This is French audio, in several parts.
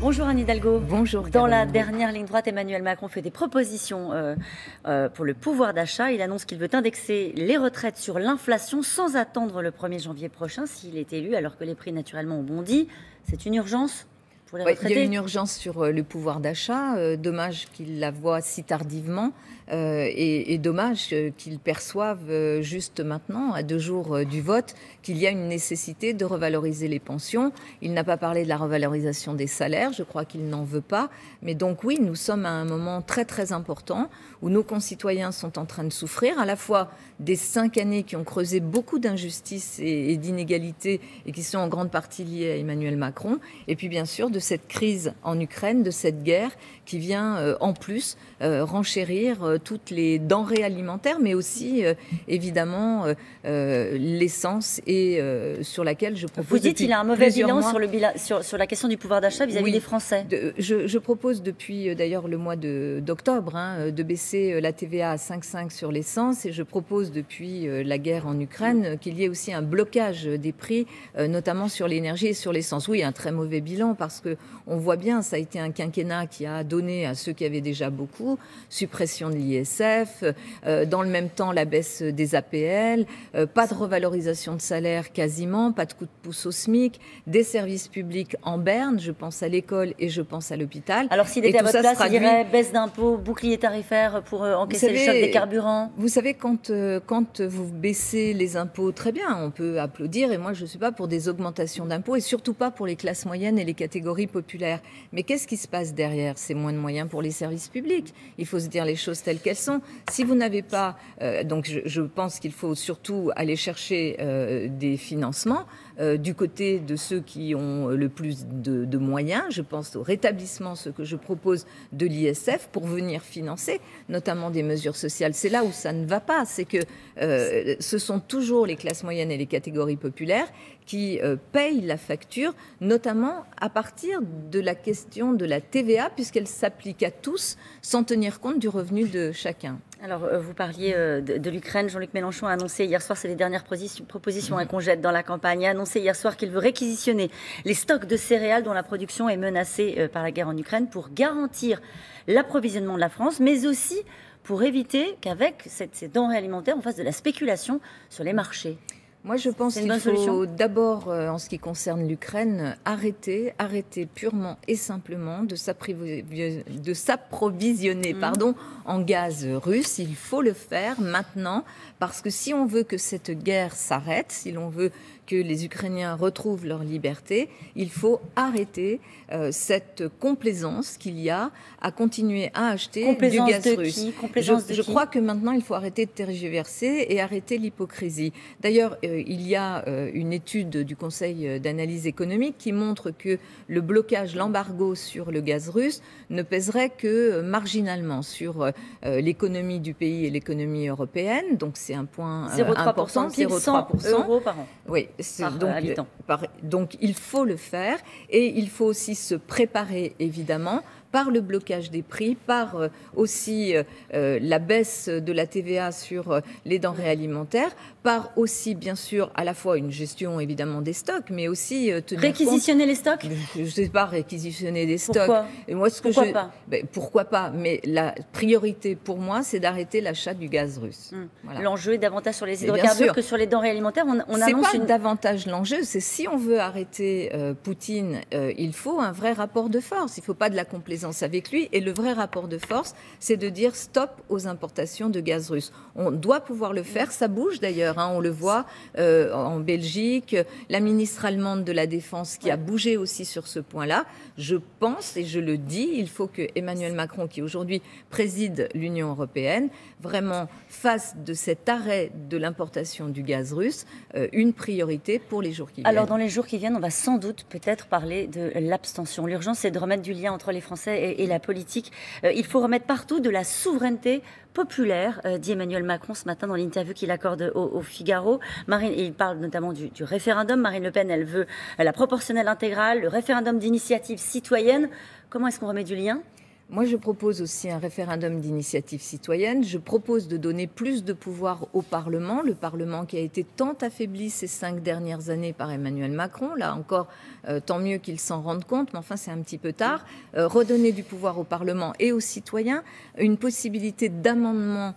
Bonjour Anne Hidalgo. Bonjour. Dans la dernière ligne droite, Emmanuel Macron fait des propositions pour le pouvoir d'achat. Il annonce qu'il veut indexer les retraites sur l'inflation sans attendre le 1er janvier prochain s'il est élu, alors que les prix naturellement ont bondi. C'est une urgence pour les retraités. Il y a une urgence sur le pouvoir d'achat. Dommage qu'il la voie si tardivement et dommage qu'il perçoive juste maintenant, à 2 jours du vote, qu'il y a une nécessité de revaloriser les pensions. Il n'a pas parlé de la revalorisation des salaires, je crois qu'il n'en veut pas. Mais donc oui, nous sommes à un moment très très important où nos concitoyens sont en train de souffrir, à la fois des 5 années qui ont creusé beaucoup d'injustices et d'inégalités et qui sont en grande partie liées à Emmanuel Macron, et puis bien sûr de cette crise en Ukraine, de cette guerre qui vient en plus renchérir toutes les denrées alimentaires, mais aussi évidemment l'essence, et sur laquelle je propose. Vous dites qu'il a un mauvais bilan sur la question du pouvoir d'achat vis-à-vis des Français. Je propose depuis d'ailleurs le mois d'octobre de baisser la TVA à 5,5 sur l'essence, et je propose depuis la guerre en Ukraine qu'il y ait aussi un blocage des prix, notamment sur l'énergie et sur l'essence. Oui, un très mauvais bilan parce que on voit bien, ça a été un quinquennat qui a donné à ceux qui avaient déjà beaucoup, suppression de l'ISF, dans le même temps la baisse des APL, pas de revalorisation de salaire quasiment, pas de coup de pouce au SMIC, des services publics en berne, je pense à l'école et je pense à l'hôpital. Alors s'il était à votre place, il dirait baisse d'impôts, bouclier tarifaire pour encaisser le choc des carburants. Vous savez, quand vous baissez les impôts, très bien, on peut applaudir, et moi je ne suis pas pour des augmentations d'impôts, et surtout pas pour les classes moyennes et les catégories populaires. Mais qu'est-ce qui se passe derrière? C'est moins de moyens pour les services publics. Il faut se dire les choses telles qu'elles sont. Si vous n'avez pas... donc je pense qu'il faut surtout aller chercher des financements du côté de ceux qui ont le plus de moyens. Je pense au rétablissement, ce que je propose, de l'ISF pour venir financer notamment des mesures sociales. C'est là où ça ne va pas. C'est que ce sont toujours les classes moyennes et les catégories populaires qui payent la facture, notamment à partir de la question de la TVA, puisqu'elle s'applique à tous sans tenir compte du revenu de chacun. Alors, vous parliez de l'Ukraine. Jean-Luc Mélenchon a annoncé hier soir, c'est les dernières propositions qu'on jette dans la campagne, a annoncé hier soir qu'il veut réquisitionner les stocks de céréales dont la production est menacée par la guerre en Ukraine pour garantir l'approvisionnement de la France, mais aussi pour éviter qu'avec ces denrées alimentaires, on fasse de la spéculation sur les marchés. Moi, je pense qu'il faut d'abord, en ce qui concerne l'Ukraine, arrêter purement et simplement de s'approvisionner en gaz russe. Il faut le faire maintenant, parce que si on veut que cette guerre s'arrête, si l'on veut que les Ukrainiens retrouvent leur liberté, il faut arrêter cette complaisance qu'il y a à continuer à acheter du gaz russe. Je crois que maintenant, il faut arrêter de tergiverser et arrêter l'hypocrisie. D'ailleurs, il y a une étude du Conseil d'analyse économique qui montre que le blocage, l'embargo sur le gaz russe ne pèserait que marginalement sur l'économie du pays et l'économie européenne. Donc c'est un point important, 0,3% € par an. Oui, donc il faut le faire, et il faut aussi se préparer évidemment par le blocage des prix, par aussi la baisse de la TVA sur les denrées alimentaires, par aussi bien sûr à la fois une gestion évidemment des stocks, mais aussi réquisitionner les stocks. Je ne sais pas, réquisitionner des stocks. Pourquoi? Et moi, Pourquoi pas? Pourquoi pas? Mais la priorité pour moi, c'est d'arrêter l'achat du gaz russe. Voilà. L'enjeu est davantage sur les hydrocarbures que sur les denrées alimentaires. C'est pas davantage l'enjeu, c'est si on veut arrêter Poutine, il faut un vrai rapport de force. Il ne faut pas de la complaisance avec lui, et le vrai rapport de force, c'est de dire stop aux importations de gaz russe. On doit pouvoir le faire, ça bouge d'ailleurs, on le voit en Belgique, la ministre allemande de la Défense qui a bougé aussi sur ce point-là. Je pense, et je le dis, il faut que Emmanuel Macron, qui aujourd'hui préside l'Union européenne, vraiment fasse de cet arrêt de l'importation du gaz russe une priorité pour les jours qui viennent. Alors dans les jours qui viennent, on va sans doute peut-être parler de l'abstention. L'urgence, c'est de remettre du lien entre les Français et la politique. Il faut remettre partout de la souveraineté populaire, dit Emmanuel Macron ce matin dans l'interview qu'il accorde au Figaro. Il parle notamment du référendum. Marine Le Pen, elle veut la proportionnelle intégrale, le référendum d'initiative citoyenne. Comment est-ce qu'on remet du lien ? Moi, je propose aussi un référendum d'initiative citoyenne. Je propose de donner plus de pouvoir au Parlement, le Parlement qui a été tant affaibli ces 5 dernières années par Emmanuel Macron. Là encore, tant mieux qu'il s'en rende compte, mais enfin, c'est un petit peu tard. Redonner du pouvoir au Parlement et aux citoyens, une possibilité d'amendement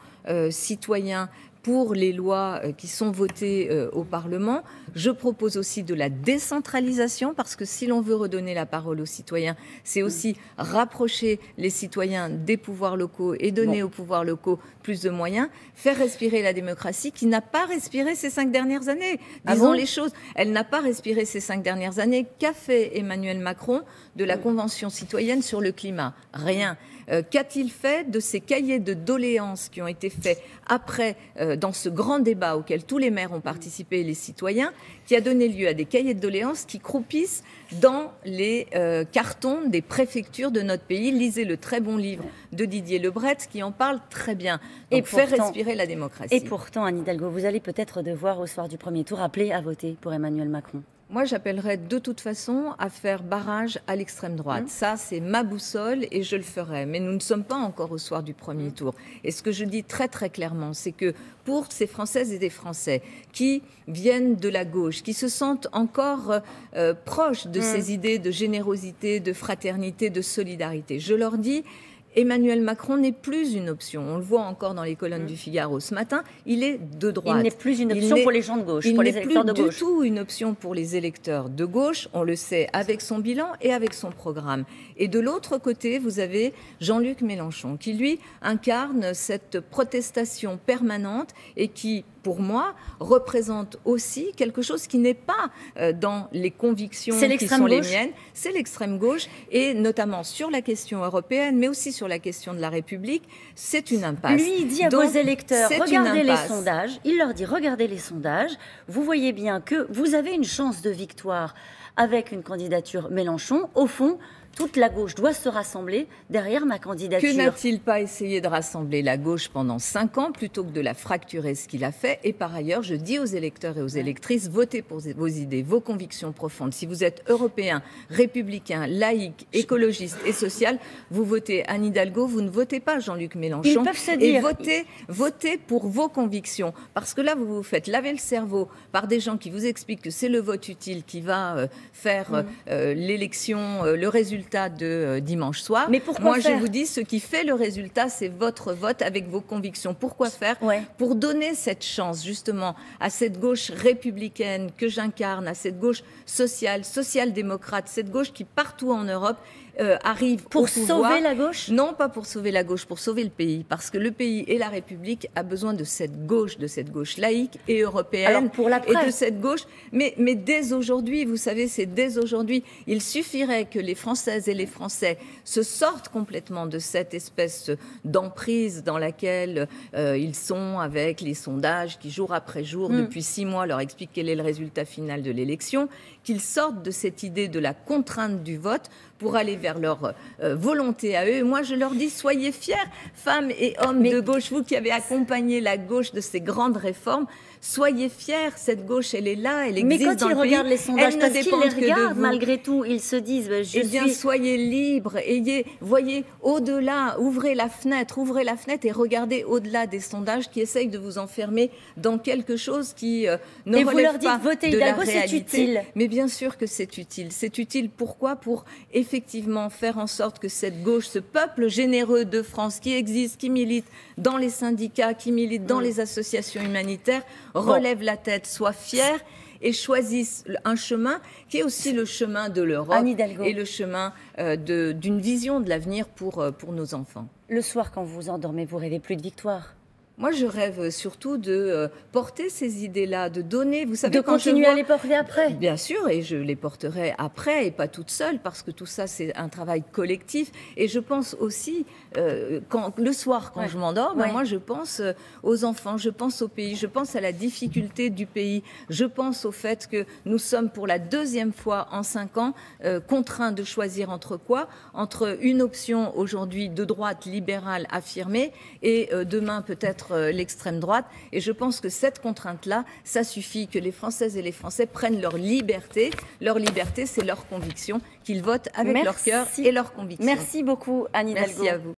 citoyen pour les lois qui sont votées au Parlement. Je propose aussi de la décentralisation, parce que si l'on veut redonner la parole aux citoyens, c'est aussi rapprocher les citoyens des pouvoirs locaux et donner aux pouvoirs locaux plus de moyens, faire respirer la démocratie qui n'a pas respiré ces 5 dernières années. Disons les choses, elle n'a pas respiré ces 5 dernières années. Qu'a fait Emmanuel Macron de la Convention citoyenne sur le climat? Rien. Qu'a-t-il fait de ces cahiers de doléances qui ont été faits après, dans ce grand débat auquel tous les maires ont participé, les citoyens, qui a donné lieu à des cahiers de doléances qui croupissent dans les cartons des préfectures de notre pays? Lisez le très bon livre de Didier Lebret qui en parle très bien. Donc, et faire respirer la démocratie. Et pourtant, Anne Hidalgo, vous allez peut-être devoir, au soir du premier tour, appeler à voter pour Emmanuel Macron. Moi, j'appellerais de toute façon à faire barrage à l'extrême droite. Ça, c'est ma boussole et je le ferai. Mais nous ne sommes pas encore au soir du premier tour. Et ce que je dis très très clairement, c'est que pour ces Françaises et des Français qui viennent de la gauche, qui se sentent encore proches de ces idées de générosité, de fraternité, de solidarité, je leur dis: Emmanuel Macron n'est plus une option. On le voit encore dans les colonnes du Figaro ce matin. Il est de droite. Il n'est plus une option pour les gens de gauche, pour les électeurs de gauche. Il n'est plus du tout une option pour les électeurs de gauche. On le sait avec son bilan et avec son programme. Et de l'autre côté, vous avez Jean-Luc Mélenchon qui, lui, incarne cette protestation permanente et qui, pour moi, représente aussi quelque chose qui n'est pas dans les convictions qui sont les miennes. C'est l'extrême gauche, et notamment sur la question européenne, mais aussi sur la question de la République, c'est une impasse. Lui, il dit à vos électeurs, regardez les sondages, il leur dit, regardez les sondages, vous voyez bien que vous avez une chance de victoire avec une candidature Mélenchon. Au fond, toute la gauche doit se rassembler derrière ma candidature. Que n'a-t-il pas essayé de rassembler la gauche pendant 5 ans plutôt que de la fracturer, ce qu'il a fait? Et par ailleurs, je dis aux électeurs et aux électrices, votez pour vos idées, vos convictions profondes. Si vous êtes européen, républicain, laïque, écologiste et social, vous votez Anne Hidalgo, vous ne votez pas Jean-Luc Mélenchon. Ils peuvent se dire... Et votez pour vos convictions. Parce que là, vous vous faites laver le cerveau par des gens qui vous expliquent que c'est le vote utile qui va faire l'élection, le résultat de dimanche soir. Mais pourquoi Moi, faire? je vous dis, ce qui fait le résultat, c'est votre vote avec vos convictions. Pourquoi faire? Pour donner cette chance, justement, à cette gauche républicaine que j'incarne, à cette gauche sociale, social-démocrate, cette gauche qui, partout en Europe, arrive pour au pouvoir. Sauver la gauche? Non, pas pour sauver la gauche, pour sauver le pays. Parce que le pays et la République a besoin de cette gauche laïque et européenne. Alors, pour l'après. Et de cette gauche. Mais dès aujourd'hui, vous savez, c'est dès aujourd'hui. Il suffirait que les Françaises et les Français se sortent complètement de cette espèce d'emprise dans laquelle ils sont, avec les sondages qui, jour après jour, depuis 6 mois, leur expliquent quel est le résultat final de l'élection, qu'ils sortent de cette idée de la contrainte du vote pour aller vers leur volonté à eux. Et moi, je leur dis, soyez fiers, femmes et hommes de gauche, vous qui avez accompagné la gauche de ces grandes réformes, soyez fiers, cette gauche, elle est là, elle existe dans le pays. Mais quand ils regardent les sondages, parce qu'ils les regardent, de malgré tout, ils se disent, soyez libres, voyez au-delà, ouvrez la fenêtre et regardez au-delà des sondages qui essayent de vous enfermer dans quelque chose qui ne relève pas de la réalité. Et vous leur dites, votez Hidalgo, c'est utile. Mais bien sûr que c'est utile. C'est utile, pourquoi? Pour effectivement faire en sorte que cette gauche, ce peuple généreux de France qui existe, qui milite dans les syndicats, qui milite dans les associations humanitaires, relève la tête, soit fier et choisissent un chemin qui est aussi le chemin de l'Europe et le chemin d'une vision de l'avenir pour nos enfants. Le soir, quand vous vous endormez, vous rêvez plus de victoire? Moi, je rêve surtout de porter ces idées-là, de donner, vous savez, de continuer à les porter après. Bien sûr, et je les porterai après, et pas toute seule, parce que tout ça, c'est un travail collectif. Et je pense aussi, le soir, quand je m'endors, moi, je pense aux enfants, je pense au pays, je pense à la difficulté du pays, je pense au fait que nous sommes pour la 2e fois en 5 ans contraints de choisir entre quoi? Entre une option aujourd'hui de droite libérale affirmée et demain peut-être contre l'extrême droite. Et je pense que cette contrainte-là, ça suffit, que les Françaises et les Français prennent leur liberté. Leur liberté, c'est leur conviction, qu'ils votent avec leur cœur et leur conviction. Merci beaucoup, Anne Hidalgo. Merci à vous.